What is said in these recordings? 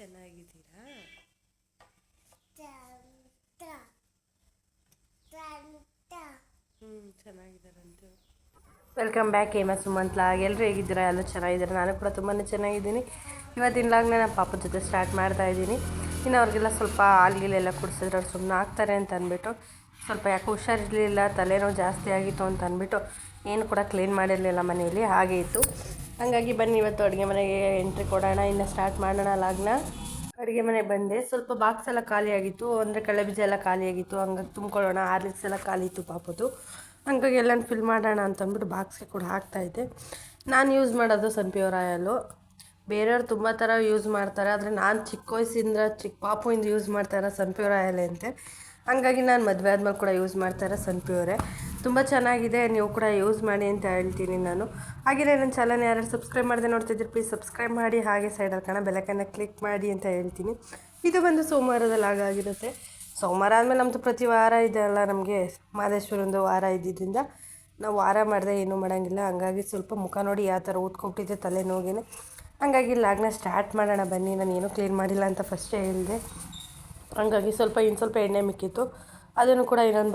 ಚೆನ್ನಾಗಿದ್ದೀರಾ? ಚೆನ್ನಾಗಿದ್ದಾರಂತೆ. Welcome back Hema Sumanth log. ಎಲ್ಲರೂ ಹೇಗಿದ್ದೀರಾ? ಎಲ್ಲ ಚೆನ್ನಾಗಿದ್ದಾರೆ. ನಾನು ಕೂಡ ತುಂಬಾ ಚೆನ್ನಾಗಿದ್ದೀನಿ. ಇವತ್ತಿನ ಲಾಗ್ನ ನಾನು ಪಾಪದ ಜೊತೆ ಸ್ಟಾರ್ಟ್ ಮಾಡ್ತಾ ಇದ್ದೀನಿ. ಇನ್ನು ಅವ್ರಿಗೆಲ್ಲ ಸ್ವಲ್ಪ ಹಾಲ್ಗಿಲೆಲ್ಲ ಕುಡಿಸಿದ್ರೆ ಅವ್ರು ಸುಮ್ಮನೆ ಆಗ್ತಾರೆ ಅಂತ ಅಂದ್ಬಿಟ್ಟು, ಸ್ವಲ್ಪ ಯಾಕೆ ಹುಷಾರಿರಲಿಲ್ಲ, ತಲೆನೋವು ಜಾಸ್ತಿ ಆಗಿತ್ತು ಅಂತ ಅಂದ್ಬಿಟ್ಟು ಏನು ಕೂಡ ಕ್ಲೀನ್ ಮಾಡಿರಲಿಲ್ಲ ಮನೆಯಲ್ಲಿ, ಹಾಗೆ ಇತ್ತು. ಹಾಗಾಗಿ ಬನ್ನಿ ಇವತ್ತು ಅಡುಗೆ ಮನೆಗೆ ಎಂಟ್ರಿ ಕೊಡೋಣ, ಇನ್ನು ಸ್ಟಾರ್ಟ್ ಮಾಡೋಣ ಲಾಗ್ನ. ಅಡುಗೆ ಮನೆಗೆ ಬಂದೆ. ಸ್ವಲ್ಪ ಬಾಕ್ಸ್ ಎಲ್ಲ ಖಾಲಿಯಾಗಿತ್ತು, ಅಂದರೆ ಕಡಲೆಬೀಜ ಎಲ್ಲ ಖಾಲಿಯಾಗಿತ್ತು. ಹಂಗಾಗಿ ತುಂಬ್ಕೊಳ್ಳೋಣ, ಹಾರ್ಲಿಕ್ಸ್ ಎಲ್ಲ ಖಾಲಿ ಇತ್ತು ಪಾಪದು. ಹಂಗಾಗಿ ಎಲ್ಲನೂ ಫಿಲ್ ಮಾಡೋಣ ಅಂತಂದ್ಬಿಟ್ಟು ಬಾಕ್ಸ್ಗೆ ಕೂಡ ಹಾಕ್ತಾಯಿದ್ದೆ. ನಾನು ಯೂಸ್ ಮಾಡೋದು ಸನ್ಪ್ಯೂರ್ ಆಯಲ್ಲು. ಬೇರೆಯವ್ರು ತುಂಬ ಥರ ಯೂಸ್ ಮಾಡ್ತಾರೆ, ಆದರೆ ನಾನು ಚಿಕ್ಕ ವಯಸ್ಸಿಂದ ಚಿಕ್ಕ ಪಾಪುಯಿಂದ ಯೂಸ್ ಮಾಡ್ತಾರೆ ಸನ್ಪ್ಯೂರ್ ಆಯಲ್ಲೇ ಅಂತೆ. ಹಂಗಾಗಿ ನಾನು ಮದುವೆ ಆದಮೇಲೆ ಕೂಡ ಯೂಸ್ ಮಾಡ್ತಾರೆ ಸನ್ಪ್ಯೂರೇ. ತುಂಬ ಚೆನ್ನಾಗಿದೆ, ನೀವು ಕೂಡ ಯೂಸ್ ಮಾಡಿ ಅಂತ ಹೇಳ್ತೀನಿ ನಾನು. ಹಾಗೆಯೇ ನನ್ನ ಚಾನಲ್ನ ಯಾರು ಸಬ್ಸ್ಕ್ರೈಬ್ ಮಾಡದೆ ನೋಡ್ತಿದ್ರೆ ಪ್ಲೀಸ್ ಸಬ್ಸ್ಕ್ರೈಬ್ ಮಾಡಿ, ಹಾಗೆ ಸೈಡಲ್ಲಿ ಕಾಣೋ ಬೆಲ್ಲೈಕನ್ನ ಕ್ಲಿಕ್ ಮಾಡಿ ಅಂತ ಹೇಳ್ತೀನಿ. ಇದು ಬಂದು ಸೋಮವಾರದಲ್ಲಿ ಆಗಿರುತ್ತೆ. ಸೋಮವಾರ ಆದಮೇಲೆ ನಮ್ಮದು ಪ್ರತಿ ವಾರ ಇದೆ ಅಲ್ಲ, ನಮಗೆ ಮಹದೇಶ್ವರಂದು ವಾರ ಇದ್ದಿದ್ದರಿಂದ ನಾವು ವಾರ ಮಾಡಿದೆ ಏನೂ ಮಾಡೋಂಗಿಲ್ಲ. ಹಂಗಾಗಿ ಸ್ವಲ್ಪ ಮುಖ ನೋಡಿ ಯಾವ ಥರ ಊದ್ಕೊಬಿಟ್ಟಿದೆ ತಲೆನೋವಿಗೆ. ಹಂಗಾಗಿ ಲಾಗ್ನ ಸ್ಟಾರ್ಟ್ ಮಾಡೋಣ ಬನ್ನಿ. ನಾನು ಏನೂ ಕ್ಲೀನ್ ಮಾಡಿಲ್ಲ ಅಂತ ಫಸ್ಟೇ ಹೇಳಿದೆ. ಹಂಗಾಗಿ ಇನ್ನು ಸ್ವಲ್ಪ ಎಣ್ಣೆ ಮಿಕ್ಕಿತ್ತು, ಅದನ್ನು ಕೂಡ ಇನ್ನೊಂದು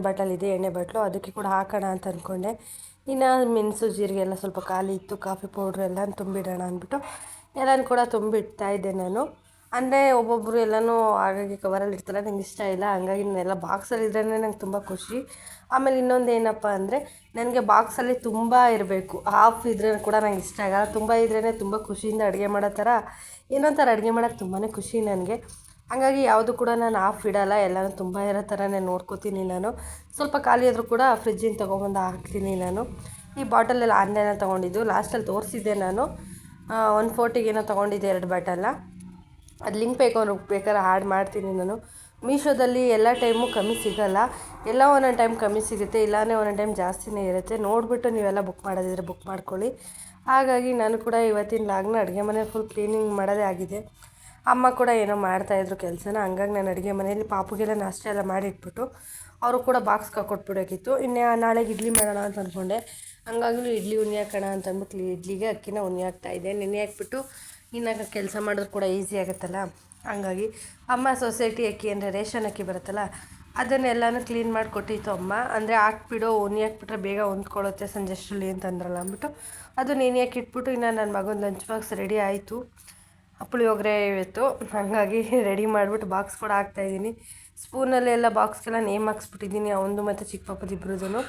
ಬಾಟಲಿದೆ ಎಣ್ಣೆ ಬಾಟ್ಲು, ಅದಕ್ಕೆ ಕೂಡ ಹಾಕೋಣ ಅಂತ ಅಂದ್ಕೊಂಡೆ. ಇನ್ನು ಮೆಣಸು ಜೀರಿಗೆ ಎಲ್ಲ ಸ್ವಲ್ಪ ಖಾಲಿ ಇತ್ತು, ಕಾಫಿ ಪೌಡ್ರ್ ಎಲ್ಲ ತುಂಬಿಡೋಣ ಅಂದ್ಬಿಟ್ಟು ಎಲ್ಲನೂ ಕೂಡ ತುಂಬಿಡ್ತಾ ಇದ್ದೆ ನಾನು. ಅಂದರೆ ಒಬ್ಬೊಬ್ಬರು ಎಲ್ಲನೂ ಹಾಗಾಗಿ ಕವರಲ್ಲಿ ಇರ್ತಾರೆ, ನಂಗೆ ಇಷ್ಟ ಇಲ್ಲ. ಹಂಗಾಗಿ ನಾನೆಲ್ಲ ಬಾಕ್ಸಲ್ಲಿ ಇದ್ರೇ ನಂಗೆ ತುಂಬ ಖುಷಿ. ಆಮೇಲೆ ಇನ್ನೊಂದು ಏನಪ್ಪ ಅಂದರೆ, ನನಗೆ ಬಾಕ್ಸಲ್ಲಿ ತುಂಬ ಇರಬೇಕು, ಹಾಫ್ ಇದ್ರೂ ಕೂಡ ನಂಗೆ ಇಷ್ಟ ಆಗಲ್ಲ. ತುಂಬ ಇದ್ರೇ ತುಂಬ ಖುಷಿಯಿಂದ ಅಡುಗೆ ಮಾಡೋ ಥರ, ಏನೊಂಥರ ಅಡುಗೆ ಮಾಡೋಕ್ಕೆ ತುಂಬಾ ಖುಷಿ ನನಗೆ. ಹಾಗಾಗಿ ಯಾವುದು ಕೂಡ ನಾನು ಆಫ್ ಇಡಲ್ಲ, ಎಲ್ಲನೂ ತುಂಬ ಇರೋ ಥರನೇ ನೋಡ್ಕೋತೀನಿ ನಾನು. ಸ್ವಲ್ಪ ಖಾಲಿ ಆದರೂ ಕೂಡ ಫ್ರಿಜ್ಜಿಂದ ತೊಗೊಬಂದು ಹಾಕ್ತೀನಿ ನಾನು. ಈ ಬಾಟಲೆಲ್ಲ ಆನ್ಲೈನಲ್ಲಿ ತೊಗೊಂಡಿದ್ದು, ಲಾಸ್ಟಲ್ಲಿ ತೋರಿಸಿದ್ದೆ ನಾನು. 140 ಏನೋ ತೊಗೊಂಡಿದ್ದೆ 2 ಬಾಟಲ್ಲ. ಅದು ಲಿಂಕ್ ಬೇಕಾದ್ರೆ ಆ್ಯಡ್ ಮಾಡ್ತೀನಿ ನಾನು. ಮೀಶೋದಲ್ಲಿ ಎಲ್ಲ ಟೈಮು ಕಮ್ಮಿ ಸಿಗೋಲ್ಲ, ಎಲ್ಲ ಒಂದೊಂದು ಟೈಮ್ ಕಮ್ಮಿ ಸಿಗುತ್ತೆ, ಇಲ್ಲಾಂದರೆ ಒಂದೊಂದು ಟೈಮ್ ಜಾಸ್ತಿನೇ ಇರುತ್ತೆ. ನೋಡಿಬಿಟ್ಟು ನೀವೆಲ್ಲ ಬುಕ್ ಮಾಡೋದಿದ್ರೆ ಬುಕ್ ಮಾಡ್ಕೊಳ್ಳಿ. ಹಾಗಾಗಿ ನಾನು ಕೂಡ ಇವತ್ತಿನ ಲಾಗ್ನ ಅಡುಗೆ ಮನೆ ಫುಲ್ ಕ್ಲೀನಿಂಗ್ ಮಾಡೋದೇ ಆಗಿದೆ. ಅಮ್ಮ ಕೂಡ ಏನೋ ಮಾಡ್ತಾಯಿದ್ರು ಕೆಲಸನ. ಹಂಗಾಗಿ ನಾನು ಅಡುಗೆ ಮನೆಯಲ್ಲಿ ಪಾಪುಗೆಲ್ಲ ನಾಷ್ಟ ಎಲ್ಲ ಮಾಡಿಟ್ಬಿಟ್ಟು ಅವರು ಕೂಡ ಬಾಕ್ಸ್ಗೆ ಕೊಟ್ಬಿಡೋಕ್ಕಿತ್ತು. ಇನ್ನು ನಾಳೆಗೆ ಇಡ್ಲಿ ಮಾಡೋಣ ಅಂತ ಅಂದ್ಕೊಂಡೆ. ಹಂಗಾಗಿ ಇಡ್ಲಿ ಉನಿ ಹಾಕೋಣ ಅಂತ ಅಂದ್ಬಿಟ್ಟು ಇಡ್ಲಿಗೆ ಅಕ್ಕಿನ ಉನಿ ಹಾಕ್ತಾಯಿದ್ದೆ. ನೆನೆ ಹಾಕ್ಬಿಟ್ಟು ಇನ್ನಾಗ ಕೆಲಸ ಮಾಡಿದ್ರು ಕೂಡ ಈಸಿ ಆಗುತ್ತಲ್ಲ. ಹಂಗಾಗಿ ಅಮ್ಮ ಸೊಸೈಟಿ ಅಕ್ಕಿ ಅಂದರೆ ರೇಷನ್ ಅಕ್ಕಿ ಬರುತ್ತಲ್ಲ, ಅದನ್ನೆಲ್ಲನೂ ಕ್ಲೀನ್ ಮಾಡಿ ಕೊಟ್ಟಿತ್ತು ಅಮ್ಮ. ಅಂದರೆ ಹಾಕ್ಬಿಡು, ಉನಿ ಹಾಕ್ಬಿಟ್ರೆ ಬೇಗ ಹೊಂದ್ಕೊಳ್ಳುತ್ತೆ ಸಂಜೆ ಅಷ್ಟರಲ್ಲಿ ಅಂತಂದ್ರಲ್ಲ ಅಂದ್ಬಿಟ್ಟು ಅದು ನೆನೆ ಹಾಕಿಟ್ಬಿಟ್ಟು, ಇನ್ನು ನನ್ನ ಮಗನ ಲಂಚ್ ಬಾಕ್ಸ್ ರೆಡಿ ಆಯಿತು. ಪುಳಿಯೋಗರೆ ಇವತ್ತು. ಹಾಗಾಗಿ ರೆಡಿ ಮಾಡಿಬಿಟ್ಟು ಬಾಕ್ಸ್ ಕೂಡ ಹಾಕ್ತಾಯಿದ್ದೀನಿ. ಸ್ಪೂನಲ್ಲೆಲ್ಲ ಬಾಕ್ಸ್ಗೆಲ್ಲ ನೇಮ್ ಹಾಕ್ಸ್ಬಿಟ್ಟಿದ್ದೀನಿ, ಅವನದು ಮತ್ತು ಚಿಕ್ಕ ಪಾಪದ ಇಬ್ಬರದೂ.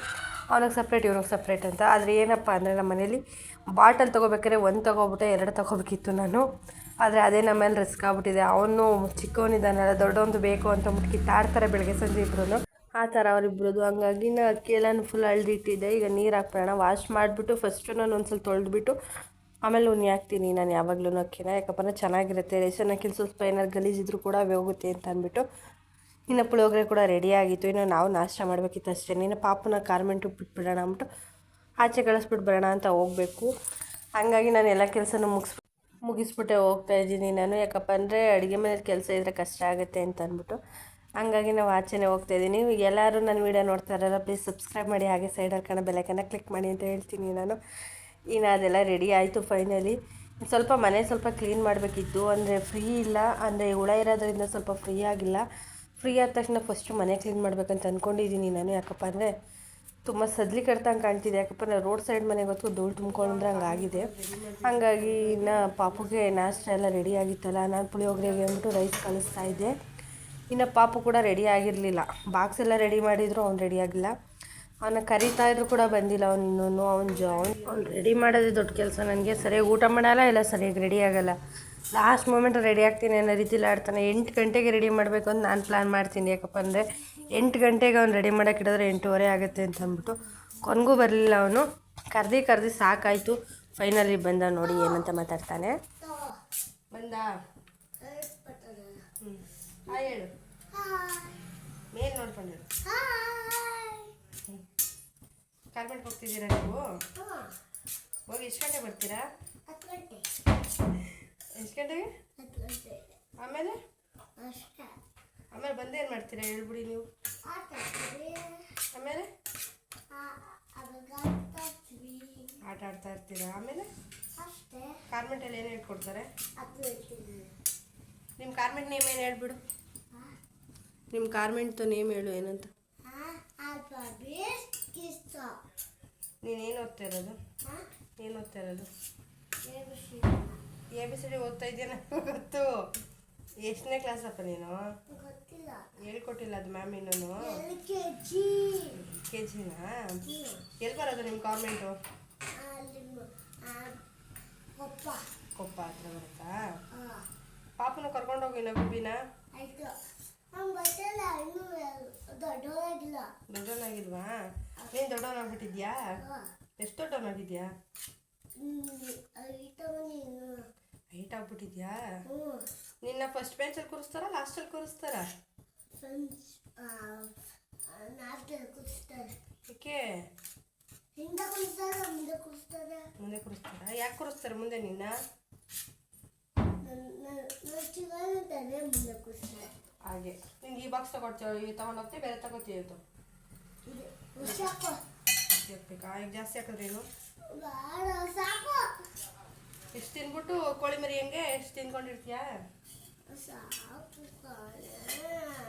ಅವನಿಗೆ ಸಪ್ರೇಟ್ ಇವ್ನಿಗೆ ಸಪ್ರೇಟ್ ಅಂತ. ಆದರೆ ಏನಪ್ಪ ಅಂದರೆ ನಮ್ಮ ಮನೇಲಿ ಬಾಟಲ್ ತೊಗೋಬೇಕಾದ್ರೆ 1 ತೊಗೊಬಿಟ್ಟೆ 2 ತೊಗೋಬೇಕಿತ್ತು ನಾನು. ಆದರೆ ಅದೇ ನಮ್ಮ ಮೇಲೆ ರಿಸ್ಕ್ ಆಗ್ಬಿಟ್ಟಿದೆ. ಅವನು ಚಿಕ್ಕವನಿದ್ದಾನಲ್ಲ, ದೊಡ್ಡವನು ಬೇಕು ಅಂತ ಅಂದ್ಬಿಟ್ಟು ಕಿತ್ತಾಡ್ತಾರೆ ಬೆಳಗ್ಗೆ ಸಂಜೆ ಇಬ್ಬರು, ಆ ಥರ ಅವರಿಬ್ಬರದು. ಹಂಗಾಗಿ ನಾನು ಅಕ್ಕಿ ಎಲ್ಲನೂ ಫುಲ್ ಅಳ್ದಿಟ್ಟಿದ್ದೆ. ಈಗ ನೀರು ಹಾಕ್ಬೇಡ, ವಾಶ್ ಮಾಡಿಬಿಟ್ಟು ಫಸ್ಟು ನಾನು ಒಂದು ಸ್ವಲ್ಪ ತೊಳೆದ್ಬಿಟ್ಟು ಆಮೇಲೆ ಉನಿ ಹಾಕ್ತೀನಿ ನಾನು ಯಾವಾಗಲೂ ಅಕ್ಕಿನ. ಯಾಕಪ್ಪ ಚೆನ್ನಾಗಿರುತ್ತೆ, ರೇಷನ್ ಅಕ್ಕಿ ಸ್ವಲ್ಪ ಏನಾದ್ರು ಗಲೀಜಿದ್ರು ಕೂಡ ಹೋಗುತ್ತೆ ಅಂತ ಅಂದ್ಬಿಟ್ಟು. ಇನ್ನು ಪುಳಿಯೋಗರೆ ಕೂಡ ರೆಡಿ ಆಗಿತ್ತು. ಇನ್ನು ನಾವು ನಾಷ್ಟ ಮಾಡಬೇಕಿತ್ತು ಅಷ್ಟೇ. ಇನ್ನು ಪಾಪನ ಕಾರ್ಮೆಂಟಿಗೆ ಬಿಟ್ಬಿಡೋಣ ಅಂದ್ಬಿಟ್ಟು ಆಚೆ ಕಳಿಸ್ಬಿಟ್ಟು ಬರೋಣ ಅಂತ ಹೋಗಬೇಕು. ಹಾಗಾಗಿ ನಾನು ಎಲ್ಲ ಕೆಲಸನೂ ಮುಗಿಸ್ಬಿಟ್ಟೆ ಹೋಗ್ತಾಯಿದ್ದೀನಿ ನಾನು. ಯಾಕಪ್ಪ ಅಂದರೆ ಅಡುಗೆ ಮನೇಲಿ ಕೆಲಸ ಇದ್ದರೆ ಕಷ್ಟ ಆಗುತ್ತೆ ಅಂತ ಅಂದ್ಬಿಟ್ಟು. ಹಂಗಾಗಿ ನಾವು ಆಚೆನೇ ಹೋಗ್ತಾಯಿದ್ದೀನಿ. ಎಲ್ಲರೂ ನನ್ನ ವೀಡಿಯೋ ನೋಡ್ತಾ ಇರೋಲ್ಲ ಪ್ಲೀಸ್ ಸಬ್ಸ್ಕ್ರೈಬ್ ಮಾಡಿ, ಹಾಗೆ ಸೈಡಲ್ಲಿ ಕಾಣೋ ಬೆಲ್ಲೈಕನ್ನ ಕ್ಲಿಕ್ ಮಾಡಿ ಅಂತ ಹೇಳ್ತೀನಿ ನಾನು. ಇನ್ನು ಅದೆಲ್ಲ ರೆಡಿ ಆಯಿತು ಫೈನಲಿ. ಸ್ವಲ್ಪ ಮನೆ ಸ್ವಲ್ಪ ಕ್ಲೀನ್ ಮಾಡಬೇಕಿತ್ತು, ಅಂದರೆ ಫ್ರೀ ಇಲ್ಲ, ಅಂದರೆ ಹುಳ ಇರೋದ್ರಿಂದ ಸ್ವಲ್ಪ ಫ್ರೀ ಆಗಿಲ್ಲ. ಫ್ರೀ ಆದ ತಕ್ಷಣ ಫಸ್ಟು ಮನೆ ಕ್ಲೀನ್ ಮಾಡಬೇಕಂತ ಅಂದ್ಕೊಂಡಿದ್ದೀನಿ ನಾನು. ಯಾಕಪ್ಪ ಅಂದರೆ ತುಂಬ ಸದ್ಲಿ ಕಟ್ತಂಗೆ ಕಾಣ್ತಿದೆ. ಯಾಕಪ್ಪ ಅಂದರೆ ರೋಡ್ ಸೈಡ್ ಮನೆಗೆ ಹೊತ್ತು ಧೂಳು ತುಂಬ್ಕೊಂಡ್ರೆ ಹಂಗಾಗಿದೆ. ಹಾಗಾಗಿ ಇನ್ನು ಪಾಪುಗೆ ನಾಷ್ಟ ಎಲ್ಲ ರೆಡಿ ಆಗಿತ್ತಲ್ಲ, ನಾನು ಪುಳಿಯೋಗರೆಗೆ ಅಂದ್ಬಿಟ್ಟು ರೈಸ್ ಕಳಿಸ್ತಾಯಿದ್ದೆ. ಇನ್ನು ಪಾಪು ಕೂಡ ರೆಡಿ ಆಗಿರಲಿಲ್ಲ, ಬಾಕ್ಸ್ ಎಲ್ಲ ರೆಡಿ ಮಾಡಿದ್ರು ಅವ್ನು ರೆಡಿ ಆಗಿಲ್ಲ. ಅವನ್ನ ಕರಿತಾಯಿದ್ರು ಕೂಡ ಬಂದಿಲ್ಲ ಅವನು. ಇನ್ನೂ ಅವ್ನು ರೆಡಿ ಮಾಡೋದೇ ದೊಡ್ಡ ಕೆಲಸ ನನಗೆ. ಸರಿಯಾಗಿ ಊಟ ಮಾಡಲ್ಲ, ಇಲ್ಲ ಸರಿಯಾಗಿ ರೆಡಿ ಆಗೋಲ್ಲ. ಲಾಸ್ಟ್ ಮೂಮೆಂಟ್ ರೆಡಿ ಆಗ್ತೀನಿ ಅನ್ನೋ ರೀತಿಲಿ ಆಡ್ತಾನೆ. 8 ಗಂಟೆಗೆ ರೆಡಿ ಮಾಡಬೇಕು ಅಂತ ನಾನು ಪ್ಲ್ಯಾನ್ ಮಾಡ್ತೀನಿ. ಯಾಕಪ್ಪ ಅಂದರೆ 8 ಗಂಟೆಗೆ ಅವ್ನು ರೆಡಿ ಮಾಡೋಕೆ ಇಡಿದ್ರೆ 8:15 ಆಗುತ್ತೆ ಅಂತ ಅಂದ್ಬಿಟ್ಟು. ಕೊನೆಗೂ ಬರಲಿಲ್ಲ ಅವನು. ಕರ್ದು ಸಾಕಾಯಿತು. ಫೈನಲಿ ಬಂದ, ನೋಡಿ ಏನಂತ ಮಾತಾಡ್ತಾನೆ. ಬಂದ ಹೇಳು, ಮೇಲ್ ನೋಡ್ಕೊಂಡು ಕಾರ್ಮೆಂಟ್ ಹೋಗ್ತಿದ್ದೀರಾ ನೀವು? ಹೋಗಿ ಎಷ್ಟು ಗಂಟೆ ಬರ್ತೀರಾ? 10 ಗಂಟೆ. ಎಷ್ಟು ಗಂಟೆಗೆ? 10 ಗಂಟೆ. ಆಮೇಲೆ ಬಂದೇನು ಮಾಡ್ತೀರಾ ಹೇಳ್ಬಿಡಿ ನೀವು. ಆಮೇಲೆ ಆಟ ಆಡ್ತಾ ಇರ್ತೀರಾ? ಆಮೇಲೆ ಕಾರ್ಮೆಂಟಲ್ಲಿ ಏನು ಹೇಳ್ಕೊಡ್ತಾರೆ? ನಿಮ್ಮ ಕಾರ್ಮೆಂಟ್ ನೇಮ್ ಏನು ಹೇಳ್ಬಿಡು. ನಿಮ್ಮ ಕಾರ್ಮೆಂಟ್ದು ನೇಮ್ ಹೇಳು ಏನಂತ. ನೀನೇನು ಓದ್ತಾ ಇರೋದು? ಏನು ಓದ್ತಾ ಇರೋದು? ABCD ಓದ್ತಾ ಇದೆಯಾ? ಗೊತ್ತು. ಎಷ್ಟನೇ ಕ್ಲಾಸಪ್ಪ ನೀನು? ಹೇಳ್ಕೊಟ್ಟಿಲ್ಲ ಅದು ಮ್ಯಾಮ್ ಇನ್ನೂ. KGನಾ? ಎಲ್ಲಿ ಬರೋದು ನಿಮ್ಮ ಕಾನ್ವೆಂಟು? ಕೊಪ್ಪ ಹತ್ರ ಬರುತ್ತಾ? ಪಾಪನ ಕರ್ಕೊಂಡೋಗಿ ಗುಬ್ಬಿನ. ದೊಡ್ಡವನಾಗಿಲ್ವಾ? ನೀನು ದೊಡ್ಡವನಾಗ್ಬಿಟ್ಟಿದ್ಯಾ? ಎಷ್ಟು ದೊಡ್ಡವನಾಗಿದ್ಯಾ? 8 ಆಗ್ಬಿಟ್ಟಿದ್ಯಾ? ನಿನ್ನ ಫಸ್ಟ್ ಬೆಂಚಲ್ಲಿ ಕೂರಿಸ್ತಾರ ಲಾಸ್ಟಲ್ಲಿ ಕೂರಿಸ್ತಾರ? ಏಕೆ ಮುಂದೆ ಕೂರಿಸ್ತಾರ? ಯಾಕೆ ಕೂರಿಸ್ತಾರೆ ಮುಂದೆ ನಿನ್ನ? ಹಾಗೆ ನಿಂಗೆ ಈ ಬಾಕ್ಸ್ ತಗೊಳ್ತೀವಿ ತಗೊಂಡೋಗ್ತೀವಿ ಬೇರೆ ತಗೋತೀವಿ ಅಂತ ಬೇಕಾ? ಈಗ ಜಾಸ್ತಿ ಹಾಕಿದ್ರೇನು? ಎಷ್ಟು ತಿನ್ಬಿಟ್ಟು ಕೋಳಿ ಮರಿ ಹೆಂಗೆ ಎಷ್ಟು ತಿನ್ಕೊಂಡಿರ್ತೀಯಾ?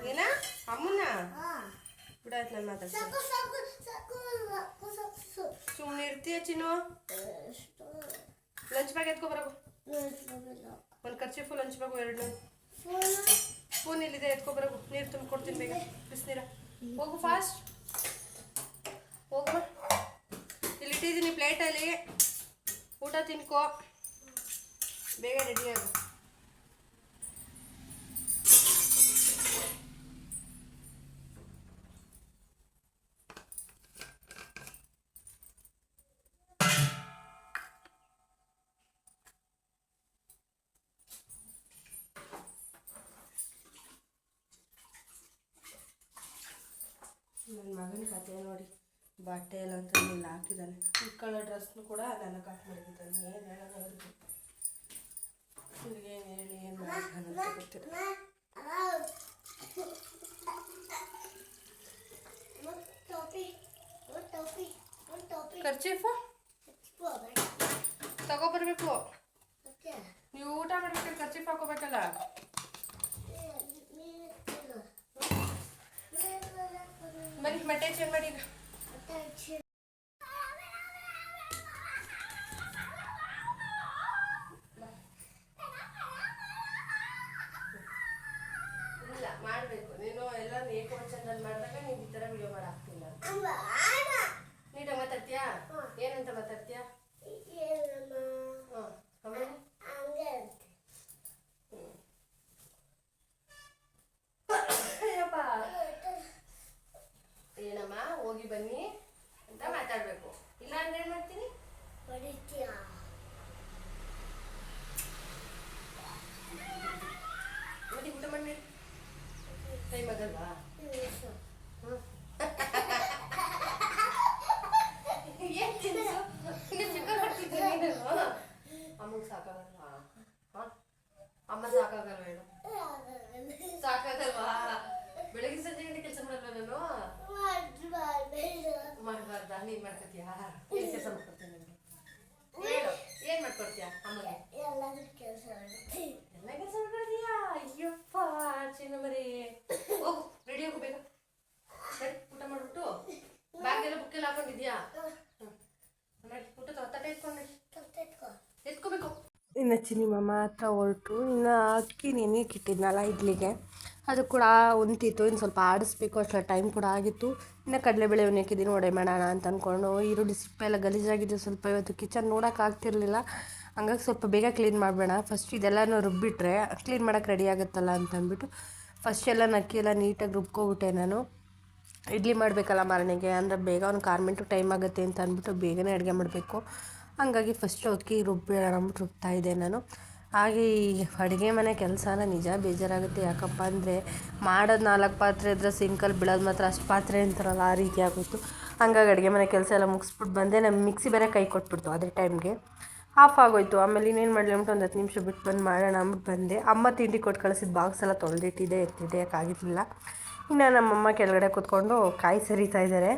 ಏನ ಅಮ್ಮನ ಬಿಡಾಯ್ತು ನಾನು ಮಾತಾಡ್ತೀನಿ. ಸುಮ್ಮನೆ ಇರ್ತೀಯ ಚಿನ್ನು? Lunch bag ಎತ್ಕೊಬರಗು. ಒಂದು ಖರ್ಚಿಫು ಲಂಚ್ ಬ್ಯಾಗು 2 ಸ್ಪೂನ್ ಇಲ್ಲಿದೆ ಎತ್ಕೊಬರಗು. ನೀರು ತುಂಬಿಕೊಡ್ತೀನಿ ಬೇಗ ಬಿಸಿನೀರ. ಹೋಗು ಫಾಸ್ಟ್ ಹೋಗು. ಇಲ್ಲಿ ಇಟ್ಟಿದ್ದೀನಿ ಪ್ಲೇಟಲ್ಲಿ ಊಟ ತಿನ್ಕೋ ಬೇಗ ರೆಡಿಯಾಗು. ನನ್ನ ಮಗನ ಕತೆ ನೋಡಿ, ಬಟ್ಟೆ ಎಲ್ಲ ಅಂತ ಇಲ್ಲಿ ಹಾಕಿದ್ದಾನೆ. ಇಟ್ಕೊಳ್ಳೋ ಡ್ರೆಸ್ನು ಕೂಡ ನನ್ನ ಕಟ್ ಮಾಡಿದ್ದಾನೆ. ಏನು ಹೇಳೋದು ಅವ್ರಿಗೆ? ಏನು ಹೇಳಿ ಏನು ಮಾಡೋದು ಗೊತ್ತಿಲ್ಲ. ಖರ್ಚೀಫು ತಗೊಬರ್ಬೇಕು. ನೀವು ಊಟ ಮಾಡ್ಬೇಕಾದ್ರೆ ಖರ್ಚೀಫ್ ಹಾಕೋಬೇಕಲ್ಲ. ಬನ್ನಿ ಬಟ್ಟೆ ಚೇಂಜ್ ಮಾಡಿ. ಇಲ್ಲ ಮಾಡಬೇಕು ನೀನು ಎಲ್ಲ ಏಕವಚನದಲ್ಲಿ ಮಾಡಿದಾಗ ನೀವು ಈ ಥರ ವಿಡಿಯೋ ಮಾಡಿ ಹಾಕ್ತಿಲ್ಲ. ನೀಟಾಗಿ ಮಾತಾಡ್ತೀಯಾ? ಏನಂತ ಮಾತಾಡ್ತೀಯಾ? ಏನಮ್ಮ ಹೋಗಿ ಬನ್ನಿ ಅಂತ ಮಾತಾಡ್ಬೇಕು. ಇಲ್ಲ ಅಂದ್ರೆ ಏನ್ ಮಾಡ್ತೀನಿ? ನೋಡಿ ಊಟ ಮಾಡಿ ಟೈಮ್ ಆಗಲ್ವಾ? ಏನ್ ತಿನ್ಸು ಚಿಕನ್ ಮಾಡ್ತಿದ್ದೆ ನೀನು? ಅಮ್ಮಗೆ ಸಾಕಾಗಲ್ವಾ? ಅಮ್ಮ ಸಾಕಾಗಲ್ವ ಹೇಳು? ಸಾಕಾಗಲ್ವಾ? ಬೆಳಗ್ಗೆ ಸಂಜೆ ಗಂಟೆ ಕೆಲಸ ಮಾಡಲ್ವ ನಾನು? ಮಾಡಬಾರ್ದ? ನೀನ್ ಮಾಡ್ಕೊತೀಯಾ? ಏನ್ ಕೆಲಸ ಮಾಡ್ಕೊಡ್ತೀನಿ ನಿಮ್ಗೆ ಹೇಳು. ಏನ್ ಮಾಡ್ಕೊಡ್ತೀಯಾ ಅಮ್ಮಗೆ? ಎಲ್ಲ ಕೆಲಸ ಮಾಡ್ಕೊಡ್ತೀಯಾ? ಅಯ್ಯಪ್ಪ ಚಿನ್ನ ಮರಿ. ಹೋಗು ರೆಡಿ ಹೋಗು ಬೇಗ. ಊಟ ಮಾಡ್ಬಿಟ್ಟು ಬ್ಯಾಗ್ ಎಲ್ಲ ಬುಕ್ ಎಲ್ಲ ಹಾಕೊಂಡಿದ್ಯಾ? ಊಟ ತಟ್ಟೆ ಎತ್ಕೊಂಡು ಎತ್ಕೋಬೇಕು. ಇನ್ನು ಚಿನ್ನಿ ಮಾಮ ಹತ್ರ ಹೊರಟು ಇನ್ನು ಅಕ್ಕಿ ನೆನೆಯಕ್ಕೆ ಇಟ್ಟಿದ್ನಲ್ಲ ಇಡ್ಲಿಗೆ ಅದು ಕೂಡ ಉಂಟಿತ್ತು. ಇನ್ನು ಸ್ವಲ್ಪ ಆಡಿಸ್ಬೇಕು, ಅಷ್ಟೇ ಟೈಮ್ ಕೂಡ ಆಗಿತ್ತು. ಇನ್ನು ಕಡಲೆಬೇಳೆ ಹಾಕಿದ್ದೀನಿ ವಡೆ ಮಾಡೋಣ ಅಂತ ಅಂದ್ಕೊಂಡು. ಈರುಳ್ಳಿ ಸಿಪ್ಪೆ ಎಲ್ಲ ಗಲೀಜಾಗಿದೆ ಸ್ವಲ್ಪ. ಇವತ್ತು ಕಿಚನ್ ನೋಡೋಕ್ಕಾಗ್ತಿರ್ಲಿಲ್ಲ, ಹಂಗಾಗಿ ಸ್ವಲ್ಪ ಬೇಗ ಕ್ಲೀನ್ ಮಾಡಬೇಡ. ಫಸ್ಟ್ ಇದೆಲ್ಲನೂ ರುಬ್ಬಿಟ್ರೆ ಕ್ಲೀನ್ ಮಾಡೋಕ್ಕೆ ರೆಡಿ ಆಗುತ್ತಲ್ಲ ಅಂತ ಅಂದ್ಬಿಟ್ಟು ಫಸ್ಟ್ ಎಲ್ಲ ಅಕ್ಕಿ ಎಲ್ಲ ನೀಟಾಗಿ ರುಬ್ಕೊಬಿಟ್ಟೆ ನಾನು. ಇಡ್ಲಿ ಮಾಡಬೇಕಲ್ಲ ಮಾರನೆಗೆ, ಅಂದರೆ ಬೇಗ ಒಂದು ಕಾರ್ಮೆಂಟು ಟೈಮ್ ಆಗುತ್ತೆ ಅಂತ ಅಂದ್ಬಿಟ್ಟು ಬೇಗನೆ ಅಡುಗೆ ಮಾಡಬೇಕು. ಹಾಗಾಗಿ ಫಸ್ಟು ಅಕ್ಕಿ ಅಂದ್ಬಿಟ್ಟು ರುಬ್ತಾಯಿದ್ದೆ ನಾನು. ಹಾಗೆ ಈ ಅಡುಗೆ ಮನೆ ಕೆಲಸನ ನಿಜ ಬೇಜಾರಾಗುತ್ತೆ. ಯಾಕಪ್ಪ ಅಂದರೆ ಮಾಡೋದು 4 ಪಾತ್ರೆ ಇದ್ದರೆ ಸಿಂಕಲ್ಲಿ ಬೀಳೋದು ಮಾತ್ರ ಅಷ್ಟು ಪಾತ್ರೆ ಅಂತಾರಲ್ಲ ಆ ರೀತಿ ಆಗೋಯ್ತು. ಹಂಗಾಗಿ ಅಡುಗೆ ಮನೆ ಕೆಲಸ ಎಲ್ಲ ಮುಗಿಸ್ಬಿಟ್ಟು ಬಂದೆ. ನಮ್ಮ ಮಿಕ್ಸಿ ಬೇರೆ ಕೈ ಕೊಟ್ಬಿಡ್ತು ಅದೇ ಟೈಮ್ಗೆ, ಆಫ್ ಆಗೋಯ್ತು. ಆಮೇಲೆ ಇನ್ನೇನು ಮಾಡಲಿ ಅಂದ್ಬಿಟ್ಟು ಒಂದು 10 ನಿಮಿಷ ಬಿಟ್ಟು ಬಂದು ಮಾಡೋಣ ಅಂದ್ಬಿಟ್ಟು ಬಂದೆ. ಅಮ್ಮ ತಿಂಡಿ ಕೊಟ್ಟು ಕಳಿಸಿದ ಬಾಕ್ಸ್ ಎಲ್ಲ ತೊಳೆದಿಟ್ಟಿದ್ದೆ, ಎತ್ತಿದ್ದೆ ಯಾಕಾಗಿರಲಿಲ್ಲ. ಇನ್ನು ನಮ್ಮಮ್ಮ ಕೆಳಗಡೆ ಕೂತ್ಕೊಂಡು ಕಾಯಿ ಸರಿತಾ ಇದ್ದಾರೆ.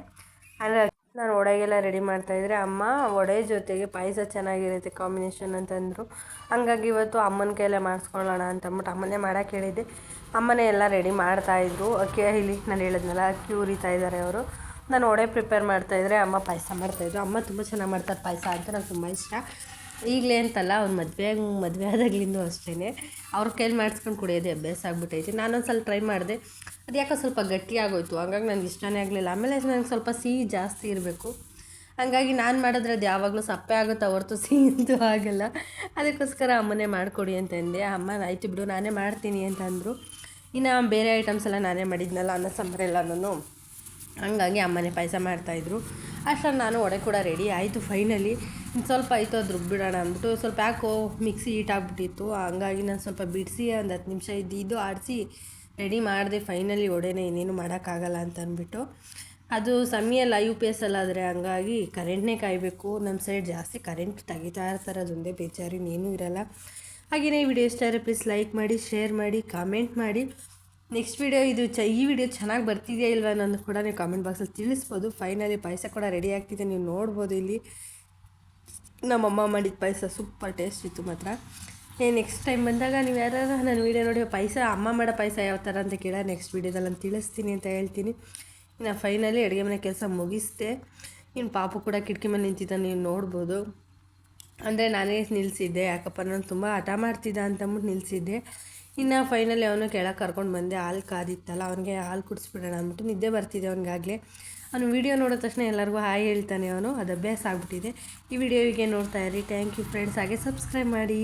ಅಂದರೆ ನಾನು ವಡೆಗೆಲ್ಲ ರೆಡಿ ಮಾಡ್ತಾಯಿದ್ರೆ ಅಮ್ಮ ವಡೆ ಜೊತೆಗೆ ಪಾಯಸ ಚೆನ್ನಾಗಿರುತ್ತೆ ಕಾಂಬಿನೇಷನ್ ಅಂತಂದರು. ಹಂಗಾಗಿ ಇವತ್ತು ಅಮ್ಮನ ಕೈಯಲ್ಲೇ ಮಾಡಿಸ್ಕೊಳ್ಳೋಣ ಅಂತಂದ್ಬಿಟ್ಟು ಅಮ್ಮನೇ ಮಾಡೋಕ್ಕೆ ಹೇಳಿದ್ದೆ. ಅಮ್ಮನೇ ಎಲ್ಲ ರೆಡಿ ಮಾಡ್ತಾಯಿದ್ರು. ಇಲ್ಲಿ ನಾನು ಹೇಳಿದ್ನಲ್ಲ ಅಕ್ಕಿ ಹುರಿತಾ ಇದ್ದಾರೆ ಅವರು. ನಾನು ವಡೆ ಪ್ರಿಪೇರ್ ಮಾಡ್ತಾಯಿದ್ರೆ ಅಮ್ಮ ಪಾಯಸ ಮಾಡ್ತಾಯಿದ್ರು. ಅಮ್ಮ ತುಂಬ ಚೆನ್ನಾಗಿ ಮಾಡ್ತಾರೆ ಪಾಯಸ ಅಂತ, ನಂಗೆ ತುಂಬ ಇಷ್ಟ. ಈಗಲೇ ಅಂತಲ್ಲ, ಅವ್ನು ಮದುವೆ ಆದಾಗ್ಲಿಂದ ಅಷ್ಟೇ ಅವ್ರ ಕೈಲಿ ಮಾಡಿಸ್ಕೊಂಡು ಕುಡಿಯೋದೇ ಅಭ್ಯಾಸ ಆಗ್ಬಿಟ್ಟೈತಿ. ನಾನೊಂದು ಸಲ ಟ್ರೈ ಮಾಡಿದೆ, ಅದು ಯಾಕೋ ಸ್ವಲ್ಪ ಗಟ್ಟಿಯಾಗೋಯ್ತು. ಹಂಗಾಗಿ ನನಗೆ ಇಷ್ಟನೇ ಆಗಲಿಲ್ಲ. ಆಮೇಲೆ ನನಗೆ ಸ್ವಲ್ಪ ಸಿಹಿ ಜಾಸ್ತಿ ಇರಬೇಕು. ಹಂಗಾಗಿ ನಾನು ಮಾಡಿದ್ರೆ ಅದು ಯಾವಾಗಲೂ ಸಪ್ಪೆ ಆಗುತ್ತೆ ಹೊರತು ಸಿಹಿ ಅಂತೂ ಆಗಲ್ಲ. ಅದಕ್ಕೋಸ್ಕರ ಅಮ್ಮನೇ ಮಾಡಿಕೊಡಿ ಅಂತಂದೆ. ಅಮ್ಮ ಆಯಿತು ಬಿಡು ನಾನೇ ಮಾಡ್ತೀನಿ ಅಂತ ಅಂದರು. ಇನ್ನು ಬೇರೆ ಐಟಮ್ಸ್ ಎಲ್ಲ ನಾನೇ ಮಾಡಿದ್ನಲ್ಲ, ಅನ್ನ ಸಾಂಬಾರೆಲ್ಲನೂ. ಹಂಗಾಗಿ ಅಮ್ಮನೇ ಪಾಯಸ ಮಾಡ್ತಾಯಿದ್ರು. ಅಷ್ಟರಲ್ಲಿ ನಾನು ವಡೆ ಕೂಡ ರೆಡಿ ಆಯಿತು ಫೈನಲಿ. ಇನ್ನು ಸ್ವಲ್ಪ ಆಯಿತು ಅದು ರುಬ್ಬಿಡೋಣ ಅಂದ್ಬಿಟ್ಟು, ಸ್ವಲ್ಪ ಯಾಕೋ ಮಿಕ್ಸಿ ಹೀಟ್ ಆಗಿಬಿಟ್ಟಿತ್ತು. ಹಂಗಾಗಿ ನಾನು ಸ್ವಲ್ಪ ಬಿಡಿಸಿ ಒಂದು 10 ನಿಮಿಷ ಇದ್ದು ಆಡಿಸಿ ರೆಡಿ ಮಾಡಿದೆ ಫೈನಲಿ ವಡೆನೇ. ಇನ್ನೇನು ಮಾಡೋಕ್ಕಾಗಲ್ಲ ಅಂತ ಅಂದ್ಬಿಟ್ಟು. ಅದು ಸಮಯ UPS ಅಲ್ಲಾದರೆ ಹಂಗಾಗಿ ಕರೆಂಟ್ನೇ ಕಾಯಬೇಕು. ನಮ್ಮ ಸೈಡ್ ಜಾಸ್ತಿ ಕರೆಂಟ್ ತೆಗಿತಾ ಇರ್ತಾರೆ, ಅದೊಂದೇ ಬೇಜಾರು, ಇನ್ನೇನೂ ಇರೋಲ್ಲ. ಹಾಗೆಯೇ ಈ ವಿಡಿಯೋ ಇಷ್ಟ ಆದರೆ ಪ್ಲೀಸ್ ಲೈಕ್ ಮಾಡಿ, ಶೇರ್ ಮಾಡಿ, ಕಾಮೆಂಟ್ ಮಾಡಿ. ನೆಕ್ಸ್ಟ್ ವಿಡಿಯೋ ಈ ವಿಡಿಯೋ ಚೆನ್ನಾಗಿ ಬರ್ತಿದೆಯಾ ಇಲ್ವಾ ಅನ್ನೋದು ಕೂಡ ನೀವು ಕಾಮೆಂಟ್ ಬಾಕ್ಸಲ್ಲಿ ತಿಳಿಸ್ಬೋದು. ಫೈನಲಿ ಪಾಯಸ ಕೂಡ ರೆಡಿ ಆಗ್ತಿದೆ, ನೀವು ನೋಡ್ಬೋದು ಇಲ್ಲಿ. ನಮ್ಮಮ್ಮ ಮಾಡಿದ ಪಾಯಸ ಸೂಪರ್ ಟೇಸ್ಟ್ ಇತ್ತು ಮಾತ್ರ. ನೆಕ್ಸ್ಟ್ ಟೈಮ್ ಬಂದಾಗ ನೀವು ಯಾರು ನನ್ನ ವೀಡಿಯೋ ನೋಡಿ ಪಾಯಸ ಅಮ್ಮ ಮಾಡೋ ಪಾಯಸ ಯಾವ ಥರ ಅಂತ ಕೇಳ ನೆಕ್ಸ್ಟ್ ವೀಡಿಯೋದಲ್ಲಿ ನಾನು ತಿಳಿಸ್ತೀನಿ ಅಂತ ಹೇಳ್ತೀನಿ. ಇನ್ನು ಫೈನಲಿ ಅಡುಗೆ ಮನೆ ಕೆಲಸ ಮುಗಿಸ್ದೆ. ಇನ್ನು ಪಾಪು ಕೂಡ ಕಿಟಕಿ ಮೇಲೆ ನಿಂತಿದ್ದ, ನೀವು ನೋಡ್ಬೋದು. ಅಂದರೆ ನಾನೇ ನಿಲ್ಲಿಸಿದ್ದೆ, ಯಾಕಪ್ಪ ನಾನು ತುಂಬ ಹಠ ಮಾಡ್ತಿದ್ದ ಅಂತಂದ್ಬಿಟ್ಟು ನಿಲ್ಲಿಸಿದ್ದೆ. ಇನ್ನು ಫೈನಲಿ ಅವನು ಕೆಳಗೆ ಕರ್ಕೊಂಡು ಬಂದೆ. ಹಾಲು ಕಾದಿತ್ತಲ್ಲ, ಅವನಿಗೆ ಹಾಲು ಕುಡಿಸ್ಬಿಡೋಣ ಅಂದ್ಬಿಟ್ಟು. ನಿದ್ದೆ ಬರ್ತಿದ್ದೆ ಅವನಿಗಾಗಲೇ. ಅವನು ವೀಡಿಯೋ ನೋಡಿದ ತಕ್ಷಣ ಎಲ್ಲರಿಗೂ ಹಾಯ್ ಹೇಳ್ತಾನೆ ಅವನು, ಅದು ಅಭ್ಯಾಸ ಆಗಿಬಿಟ್ಟಿದೆ. ಈ ವಿಡಿಯೋವಿಗೆ ನೋಡ್ತಾ ಇರಿ. Thank you friends. ಹಾಗೆ ಸಬ್ಸ್ಕ್ರೈಬ್ ಮಾಡಿ.